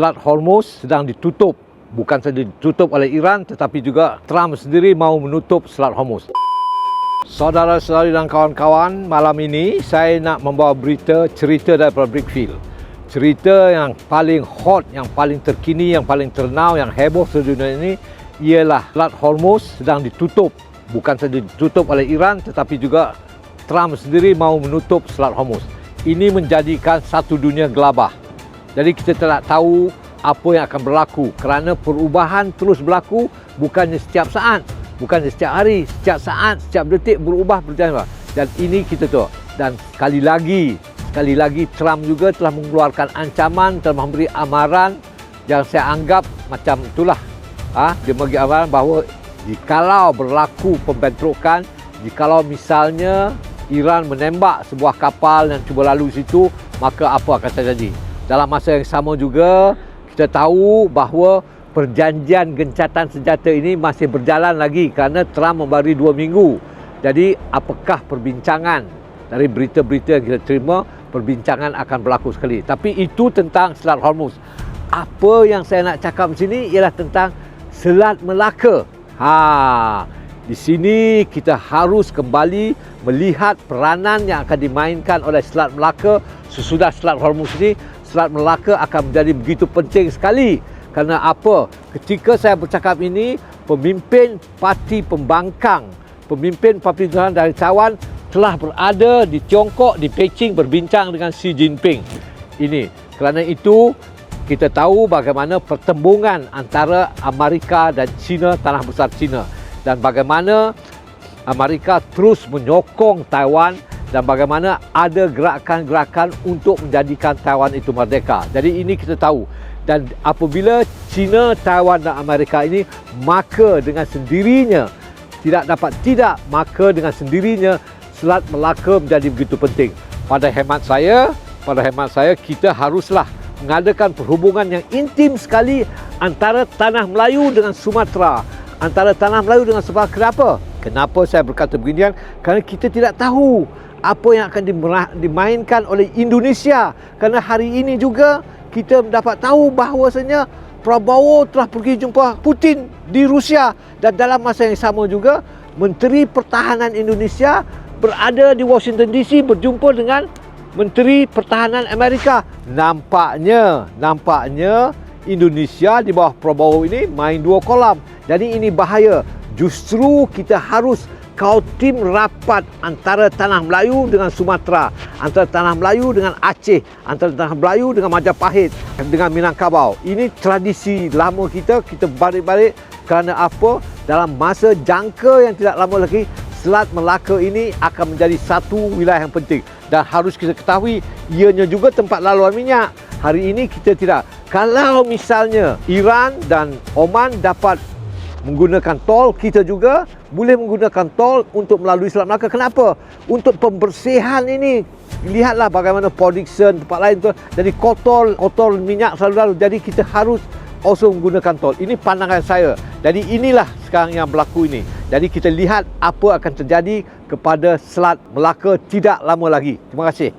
Selat Hormuz sedang ditutup. Bukan saja ditutup oleh Iran, tetapi juga Trump sendiri mahu menutup Selat Hormuz. Saudara-saudari dan kawan-kawan, malam ini saya nak membawa cerita daripada Brickfield. Cerita yang paling hot, yang paling terkini, yang paling ternau, yang heboh sedunia ini ialah Selat Hormuz sedang ditutup. Bukan saja ditutup oleh Iran, tetapi juga Trump sendiri mahu menutup Selat Hormuz. Ini menjadikan satu dunia gelabah. Jadi kita tidak tahu apa yang akan berlaku kerana perubahan terus berlaku, bukannya setiap saat, bukannya setiap hari, setiap saat, setiap detik berubah. Dan ini kita tahu. Dan sekali lagi Trump juga telah mengeluarkan ancaman, telah memberi amaran yang saya anggap macam itulah. Dia memberi amaran bahawa jikalau berlaku pembentrokan, jikalau misalnya Iran menembak sebuah kapal yang cuba lalu situ, maka apa akan terjadi? Dalam masa yang sama juga, kita tahu bahawa perjanjian gencatan senjata ini masih berjalan lagi kerana Trump memberi 2 minggu. Jadi, apakah perbincangan dari berita-berita yang kita terima, perbincangan akan berlaku sekali. Tapi itu tentang Selat Hormuz. Apa yang saya nak cakap di sini ialah tentang Selat Melaka. Di sini kita harus kembali melihat peranan yang akan dimainkan oleh Selat Melaka sesudah Selat Hormuz ini. Selat Melaka akan menjadi begitu penting sekali. Kerana apa? Ketika saya bercakap ini, pemimpin parti pembangkang, pemimpin parti dari Taiwan telah berada di Tiongkok, di Peking berbincang dengan Xi Jinping. Ini. Kerana itu, kita tahu bagaimana pertembungan antara Amerika dan China, tanah besar China. Dan bagaimana Amerika terus menyokong Taiwan dan bagaimana ada gerakan-gerakan untuk menjadikan Taiwan itu merdeka. Jadi ini kita tahu. Dan apabila China, Taiwan dan Amerika ini, maka dengan sendirinya, maka dengan sendirinya Selat Melaka menjadi begitu penting. Pada hemat saya, kita haruslah mengadakan perhubungan yang intim sekali antara tanah Melayu dengan Sumatera. Antara tanah Melayu dengan Sumatera. Kenapa saya berkata beginian? Kerana kita tidak tahu apa yang akan dimainkan oleh Indonesia. Kerana hari ini juga kita dapat tahu bahawasanya Prabowo telah pergi jumpa Putin di Rusia. Dan dalam masa yang sama juga, Menteri Pertahanan Indonesia berada di Washington DC berjumpa dengan Menteri Pertahanan Amerika. Nampaknya Indonesia di bawah Prabowo ini main dua kolam. Jadi ini bahaya. Justru kita harus tim rapat antara tanah Melayu dengan Sumatera, antara tanah Melayu dengan Aceh, antara tanah Melayu dengan Majapahit, dengan Minangkabau. Ini tradisi lama kita balik-balik. Kerana apa? Dalam masa jangka yang tidak lama lagi, Selat Melaka ini akan menjadi satu wilayah yang penting. Dan harus kita ketahui, ianya juga tempat laluan minyak. Hari ini kita tidak. Kalau misalnya Iran dan Oman dapat menggunakan tol, kita juga boleh menggunakan tol untuk melalui Selat Melaka. Kenapa? Untuk pembersihan ini. Lihatlah bagaimana Port Dickson, tempat lain tu. Jadi kotor minyak selalu lalu. Jadi kita harus also menggunakan tol. Ini pandangan saya. Jadi inilah sekarang yang berlaku ini. Jadi kita lihat apa akan terjadi kepada Selat Melaka tidak lama lagi. Terima kasih.